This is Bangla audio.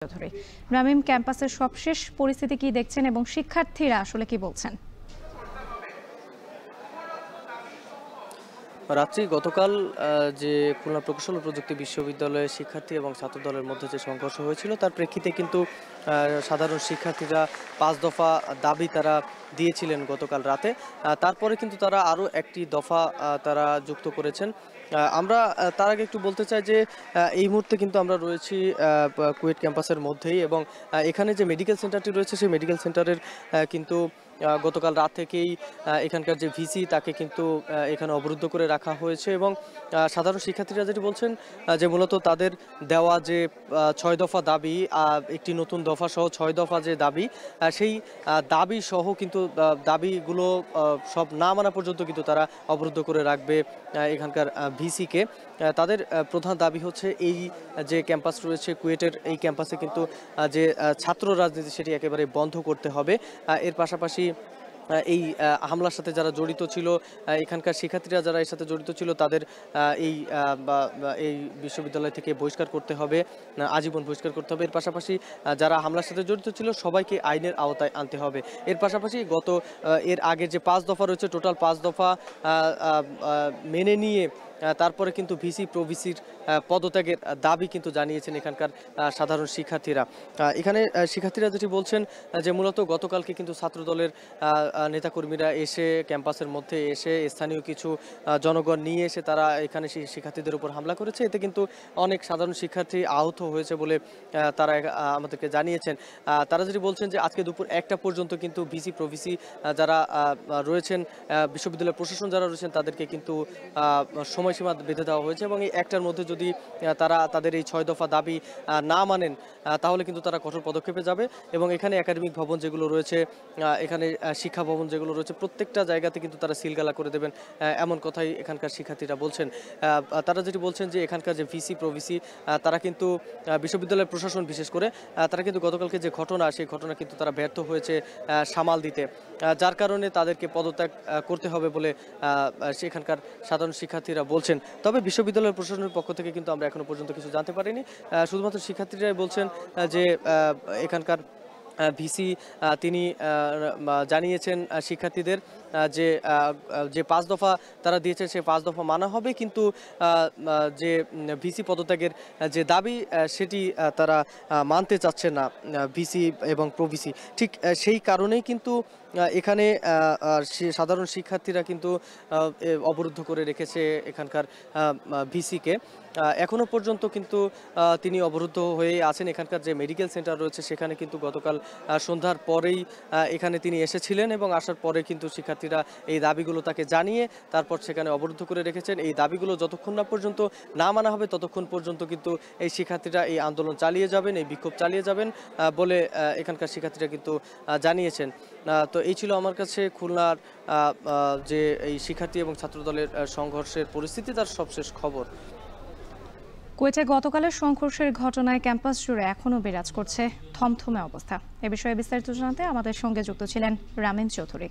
চৌধুরী, রামিম ক্যাম্পাসের সবশেষ পরিস্থিতি কি দেখছেন এবং শিক্ষার্থীরা আসলে কি বলছেন? রাত্রি গতকাল যে খুলনা প্রকৌশল ও প্রযুক্তি বিশ্ববিদ্যালয়ের শিক্ষার্থী এবং ছাত্র দলের মধ্যে যে সংঘর্ষ হয়েছিল তার প্রেক্ষিতে কিন্তু সাধারণ শিক্ষার্থীরা ৫ দফা দাবি তারা দিয়েছিলেন গতকাল রাতে। তারপরে কিন্তু তারা আরও একটি দফা তারা যুক্ত করেছেন। আমরা তার আগে একটু বলতে চাই যে এই মুহূর্তে কিন্তু আমরা রয়েছি কুয়েট ক্যাম্পাসের মধ্যেই এবং এখানে যে মেডিকেল সেন্টারটি রয়েছে সেই মেডিকেল সেন্টারের কিন্তু গতকাল রাত থেকেই এখানকার যে ভিসি তাকে কিন্তু এখানে অবরুদ্ধ করে রাখা হয়েছে এবং সাধারণ শিক্ষার্থীরা যেটি বলছেন যে মূলত তাদের দেওয়া যে ৬ দফা দাবি, একটি নতুন দফা সহ ৬ দফা যে দাবি, সেই দাবি সহ কিন্তু দাবিগুলো সব না মানা পর্যন্ত কিন্তু তারা অবরুদ্ধ করে রাখবে এখানকার ভিসিকে। তাদের প্রধান দাবি হচ্ছে এই যে ক্যাম্পাস রয়েছে কুয়েটের, এই ক্যাম্পাসে কিন্তু যে ছাত্র রাজনীতি সেটি একেবারে বন্ধ করতে হবে। এর পাশাপাশি এই হামলার সাথে যারা জড়িত ছিল, এখানকার শিক্ষার্থীরা যারা এর সাথে জড়িত ছিল তাদের এই বিশ্ববিদ্যালয় থেকে বহিষ্কার করতে হবে, আজীবন বহিষ্কার করতে হবে। এর পাশাপাশি যারা হামলার সাথে জড়িত ছিল সবাইকে আইনের আওতায় আনতে হবে। এর পাশাপাশি এর আগে যে ৫ দফা রয়েছে, টোটাল ৫ দফা মেনে নিয়ে তারপরে কিন্তু ভিসি প্রভিসির পদত্যাগের দাবি কিন্তু জানিয়েছেন এখানকার সাধারণ শিক্ষার্থীরা। এখানে শিক্ষার্থীরা যেটি বলছেন যে মূলত গতকালকে কিন্তু ছাত্রদলের নেতাকর্মীরা এসে ক্যাম্পাসের মধ্যে এসে স্থানীয় কিছু জনগণ নিয়ে এসে তারা এখানে শিক্ষার্থীদের উপর হামলা করেছে। এতে কিন্তু অনেক সাধারণ শিক্ষার্থী আহত হয়েছে বলে তারা আমাদেরকে জানিয়েছেন। তারা যেটি বলছেন যে আজকে দুপুর ১টা পর্যন্ত কিন্তু ভিসি প্রভিসি যারা রয়েছেন, বিশ্ববিদ্যালয়ের প্রশাসন যারা রয়েছেন তাদেরকে কিন্তু সময়সীমা বেঁধে দেওয়া হয়েছে এবং এই ১টার মধ্যে যদি তারা তাদের এই ৬ দফা দাবি না মানেন তাহলে কিন্তু তারা কঠোর পদক্ষেপে যাবে এবং এখানে একাডেমিক ভবন যেগুলো রয়েছে, এখানে শিক্ষা ভবন যেগুলো রয়েছে প্রত্যেকটা জায়গাতে কিন্তু তারা সিলগালা করে দেবেন, এমন কথাই এখানকার শিক্ষার্থীরা বলছেন। তারা যেটি বলছেন যে এখানকার যে ভিসি প্রভিসি তারা কিন্তু বিশ্ববিদ্যালয়ের প্রশাসন বিশেষ করে তারা কিন্তু গতকালকে যে ঘটনা সেই ঘটনা কিন্তু তারা ব্যর্থ হয়েছে সামাল দিতে, যার কারণে তাদেরকে পদত্যাগ করতে হবে বলে সেখানকার সাধারণ শিক্ষার্থীরা বলছেন। তবে বিশ্ববিদ্যালয়ের প্রশাসনের পক্ষ থেকে কিন্তু আমরা এখনো পর্যন্ত কিছু জানতে পারিনি। শুধুমাত্র শিক্ষার্থীরাই বলছেন যে এখানকার ভিসি তিনি জানিয়েছেন শিক্ষার্থীদের যে ৫ দফা তারা দিয়েছে সেই ৫ দফা মানা হবে, কিন্তু যে ভিসি পদত্যাগের যে দাবি সেটি তারা মানতে চাচ্ছে না ভিসি এবং প্রভিসি। ঠিক সেই কারণেই কিন্তু এখানে সাধারণ শিক্ষার্থীরা কিন্তু অবরুদ্ধ করে রেখেছে এখানকার ভিসিকে। এখনো পর্যন্ত কিন্তু তিনি অবরুদ্ধ হয়ে আছেন। এখানকার যে মেডিকেল সেন্টার রয়েছে সেখানে কিন্তু গতকাল সন্ধ্যার পরেই এখানে তিনি এসেছিলেন এবং আসার পরে কিন্তু শিক্ষার্থীরা এই দাবিগুলো তাকে জানিয়ে তারপর সেখানে অবরুদ্ধ করে রেখেছেন। এই দাবিগুলো যতক্ষণ না পর্যন্ত না মানা হবে ততক্ষণ পর্যন্ত কিন্তু এই শিক্ষার্থীরা এই আন্দোলন চালিয়ে যাবেন, এই বিক্ষোভ চালিয়ে যাবেন বলে এখানকার শিক্ষার্থীরা কিন্তু জানিয়েছেন। তো এই ছিল আমার কাছে খুলনার যে এই শিক্ষার্থী এবং ছাত্রদলের সংঘর্ষের পরিস্থিতি, তার সবশেষ খবর। কুয়েটে গতকালের সংঘর্ষের ঘটনায় ক্যাম্পাস জুড়ে এখনও বিরাজ করছে থমথমে অবস্থা। এ বিষয়ে বিস্তারিত জানাতে আমাদের সঙ্গে যুক্ত ছিলেন রামিম চৌধুরী।